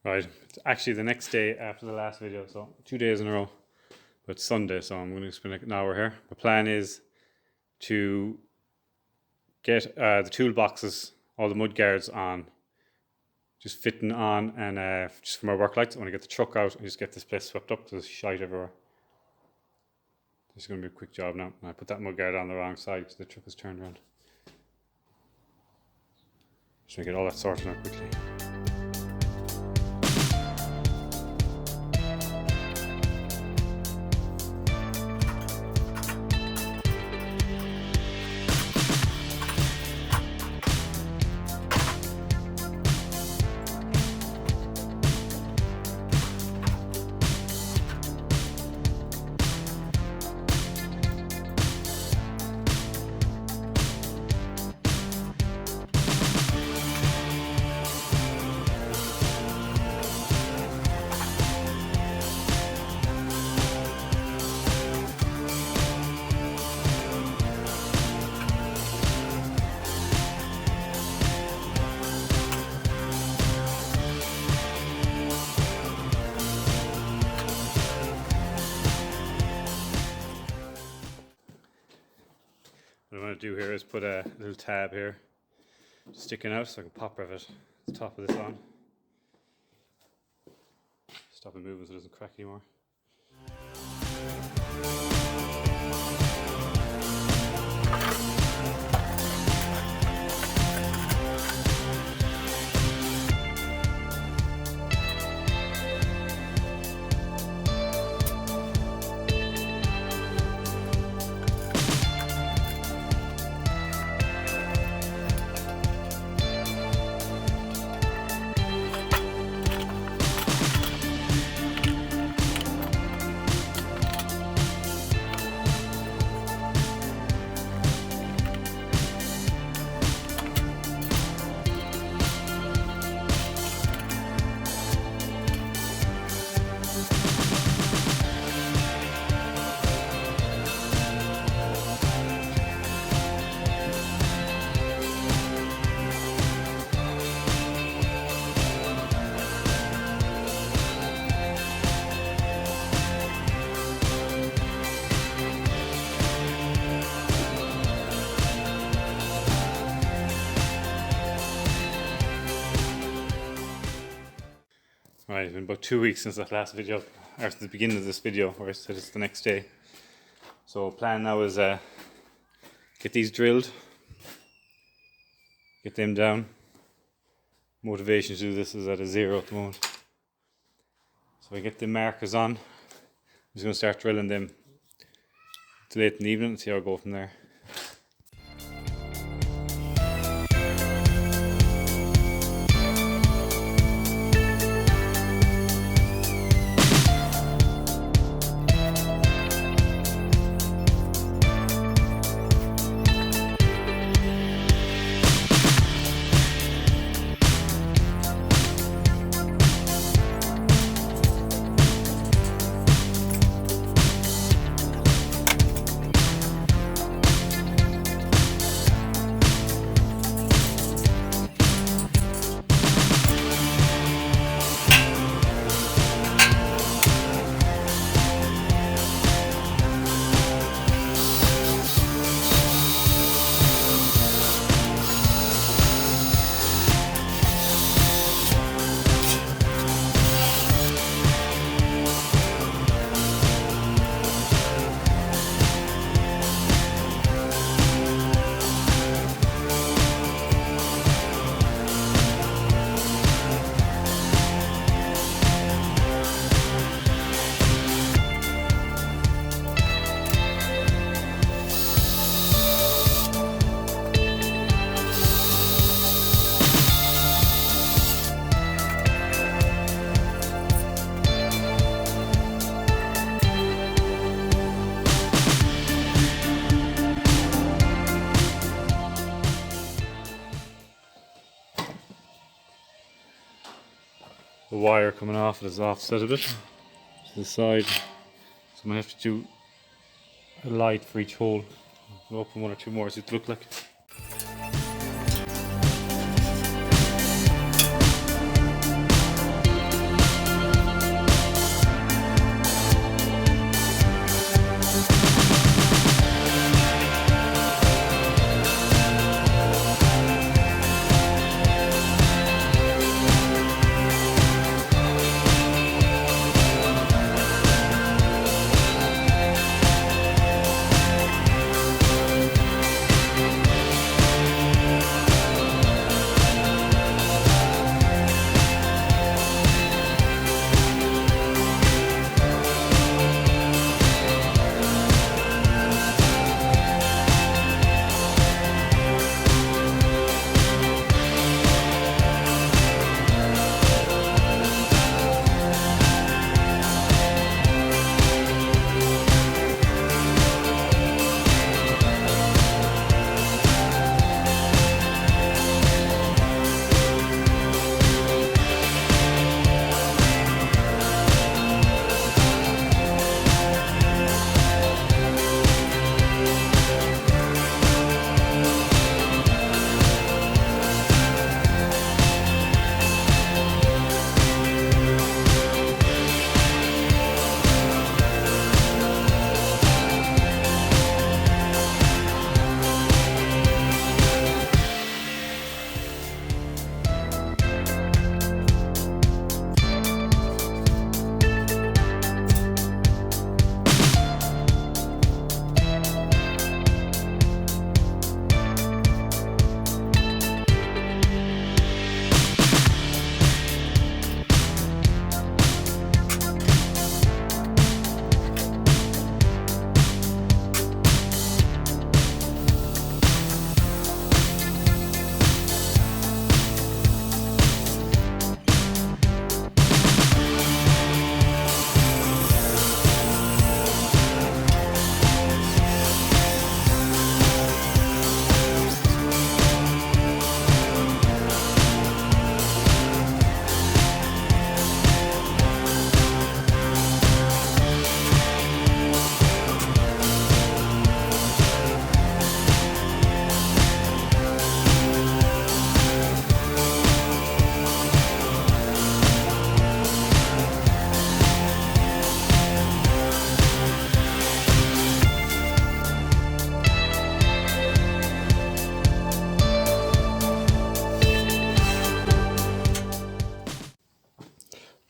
Right, it's actually the next day after the last video, so 2 days in a row. But it's Sunday, so I'm going to spend an hour here. The plan is to get the toolboxes, all the mud guards on, just fitting on, and just for my work lights, I want to get the truck out and just get this place swept up. There's shite everywhere. This is going to be a quick job now. I put that mud guard on the wrong side because the truck is turned around. Just want to get all that sorted out quickly. What I'm going to do here is put a little tab here sticking out so I can pop rivet the top of this on. Stop it moving so it doesn't crack anymore. Right, it's been about 2 weeks since that last video, or the beginning of this video, where I said it's the next day. So plan now is get these drilled, get them down. Motivation to do this is at a 0 at the moment. So I get the markers on. I'm just going to start drilling them till late in the evening and see how I go from there. The wire coming off it is offset a bit to the side, so I'm going to have to do a light for each hole. I'll open one or two more, see what it look like.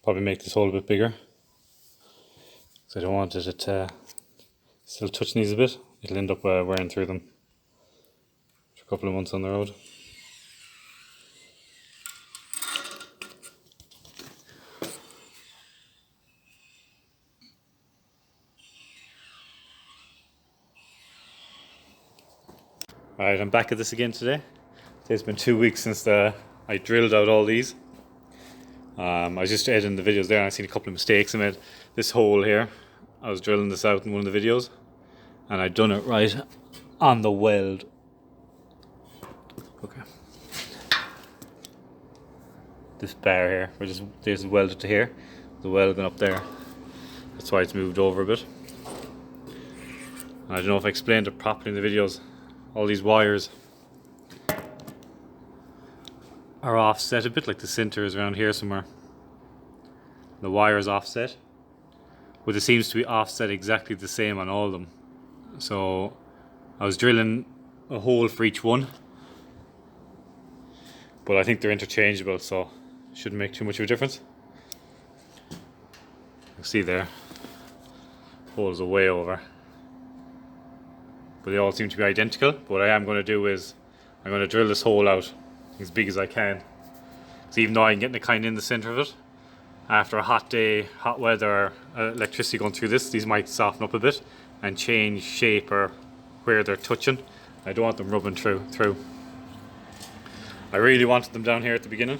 probably make this hole a bit bigger. So I don't want it to still touch these a bit. It'll end up wearing through them for a couple of months on the road. Alright, I'm back at this again today. It's been 2 weeks since I drilled out all these. I was just editing the videos there and I seen a couple of mistakes I made. This hole here, I was drilling this out in one of the videos and I'd done it right on the weld. Okay. This bar here, there's welded to here. The weld going up there. That's why it's moved over a bit. And I don't know if I explained it properly in the videos. All these wires are offset a bit, like the center is around here somewhere. The wire is offset, but it seems to be offset exactly the same on all of them. So I was drilling a hole for each one, but I think they're interchangeable, so it shouldn't make too much of a difference. You see there, holes are way over. But they all seem to be identical. But what I am going to do is I'm going to drill this hole out as big as I can. So even though I'm getting it kind of in the center of it, after a hot day, hot weather, electricity going through this, these might soften up a bit and change shape or where they're touching. I don't want them rubbing through. I really wanted them down here at the beginning,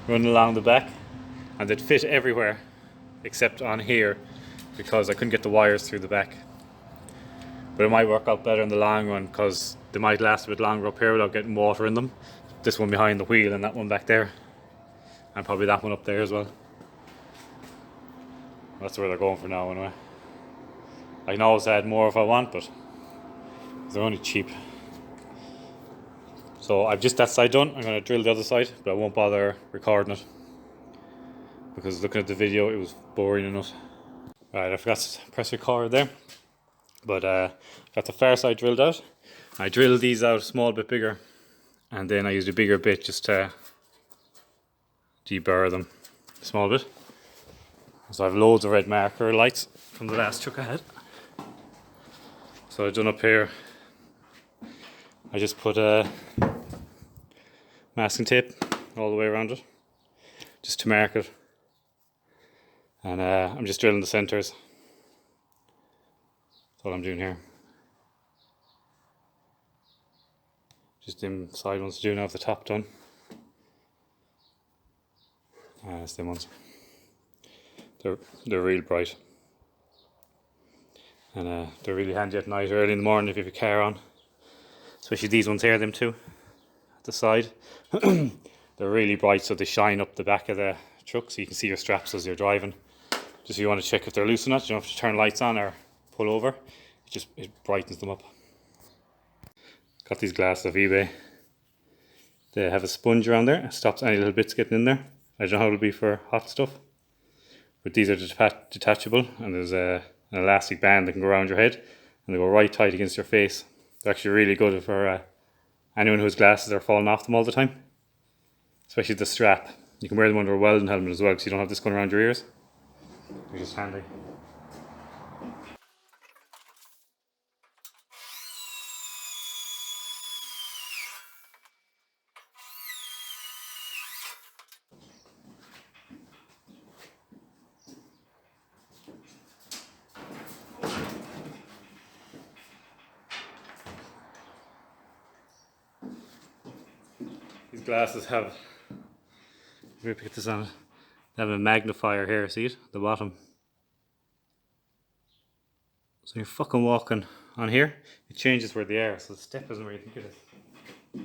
running along the back, and they'd fit everywhere except on here because I couldn't get the wires through the back. But it might work out better in the long run because they might last a bit longer up here without getting water in them. This one behind the wheel and that one back there. And probably that one up there as well. That's where they're going for now anyway. I can always add more if I want, but they're only cheap. So I've just that side done. I'm going to drill the other side, but I won't bother recording it because looking at the video it was boring enough. Alright, I forgot to press record there. But got the far side drilled out. I drilled these out a small bit bigger and then I used a bigger bit just to deburr them a small bit. So I have loads of red marker lights from the last truck I had. So I've done up here, I just put masking tape all the way around it just to mark it, and I'm just drilling the centers. That's what I'm doing here. Just them side ones to do now with the top done. That's them ones. They're real bright. And they're really handy at night, early in the morning if you have a car on. Especially these ones here, them two, at the side. They're really bright, so they shine up the back of the truck so you can see your straps as you're driving. Just if you want to check if they're loose or not, you don't have to turn lights on or pull over. It brightens them up. Got these glasses off eBay. They have a sponge around there. It stops any little bits getting in there. I don't know how it'll be for hot stuff. But these are detachable, and there's an elastic band that can go around your head and they go right tight against your face. They're actually really good for anyone whose glasses are falling off them all the time. Especially the strap. You can wear them under a welding helmet as well because you don't have this going around your ears. They're just handy. These glasses have, let me put this on, they have a magnifier here, see it? At the bottom. So you're fucking walking on here, it changes where they are, so the step isn't where you think it is.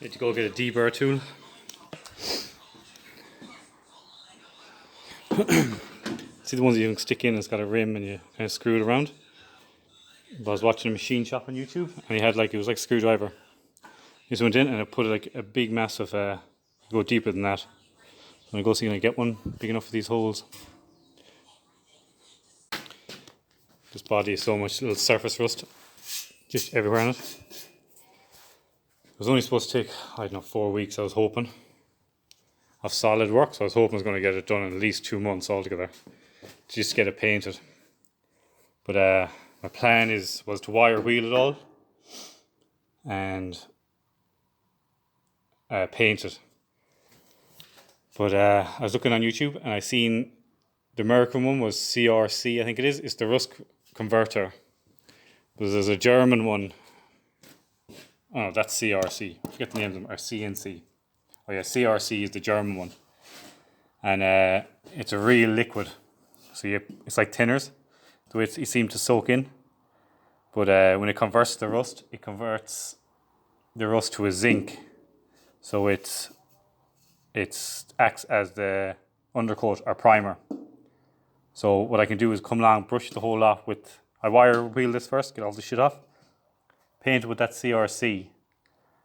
Need to go get a deburr tool. See the ones that you can stick in, it's got a rim and you kind of screw it around. But I was watching a machine shop on YouTube and he had like, it was like a screwdriver. He just went in and I put like a big massive, go deeper than that. So I'm going to go see if I can get one big enough for these holes. This body is so much little surface rust just everywhere on it. It was only supposed to take, I don't know, 4 weeks, I was hoping, of solid work. So I was hoping I was going to get it done in at least 2 months altogether, just to get it painted. But my plan was to wire wheel it all and paint it. But I was looking on YouTube and I seen the American one was CRC, I think it is. It's the rust converter. But there's a German one. Oh, that's CRC. I forget the name of them. Or CNC. Oh yeah, CRC is the German one. And it's a real liquid. So it's like thinners. The way it seems to soak in. But when it converts the rust, it converts the rust to a zinc. So it acts as the undercoat or primer. So what I can do is come along, brush the whole lot with, I wire wheel this first, get all the shit off, paint it with that CRC.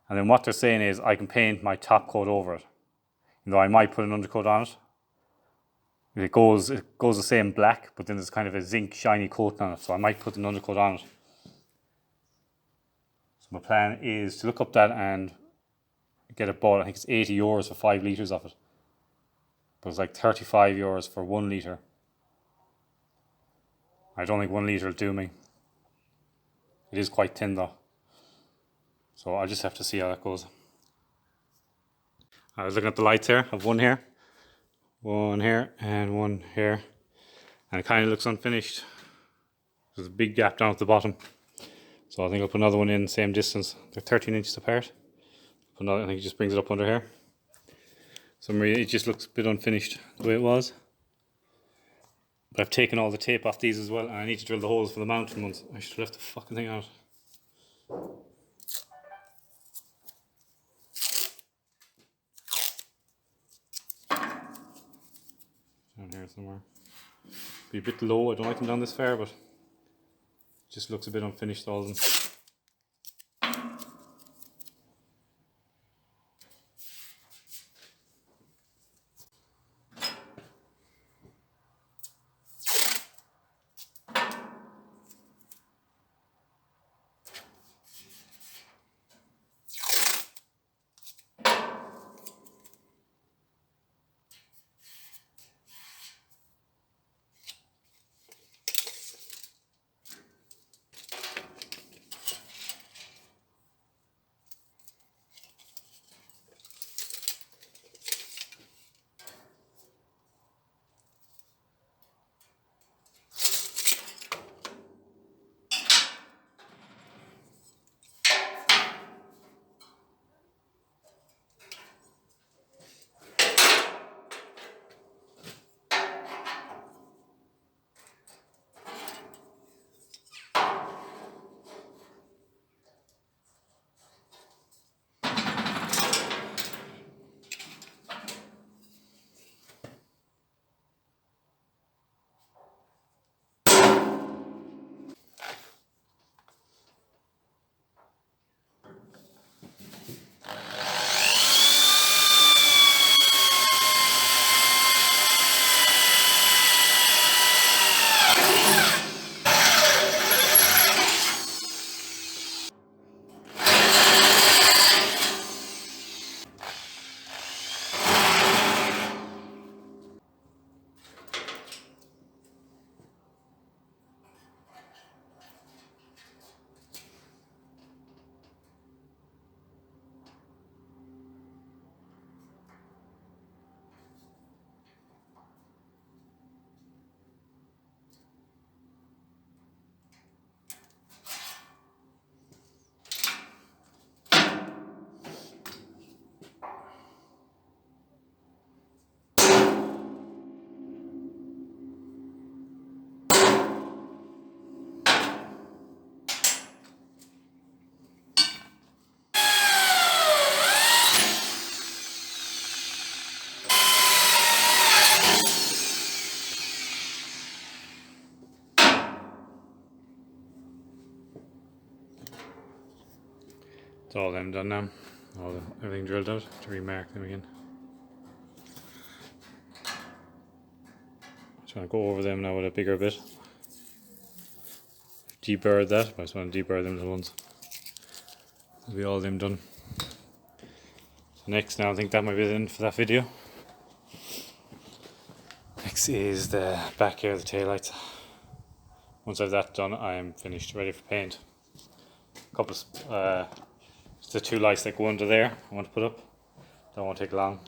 And then what they're saying is I can paint my top coat over it. You know, I might put an undercoat on it. It goes the same black, but then there's kind of a zinc shiny coat on it. So I might put an undercoat on it. So my plan is to look up that and get it bought. I think it's €80 for 5 litres of it. But it's like €35 for 1 litre. I don't think 1 litre will do me. It is quite thin though. So I just have to see how that goes. I was looking at the lights here. I have one here, and one here. And it kind of looks unfinished. There's a big gap down at the bottom. So I think I'll put another one in, same distance. They're 13 inches apart. I think it just brings it up under here. So it just looks a bit unfinished the way it was. But I've taken all the tape off these as well, and I need to drill the holes for the mountain ones. I should have left the fucking thing out. Down here somewhere. Be a bit low, I don't like them down this far, but it just looks a bit unfinished, all of them. It's all them done now. Everything drilled out to remark them again. Just want to go over them now with a bigger bit. Deburred that, but I just want to deburr them little ones. That'll be all them done. So next, now I think that might be the end for that video. Next is the back here of the taillights. Once I've that done, I am finished, ready for paint. A couple of the 2 lights that go under there I want to put up. That won't take long.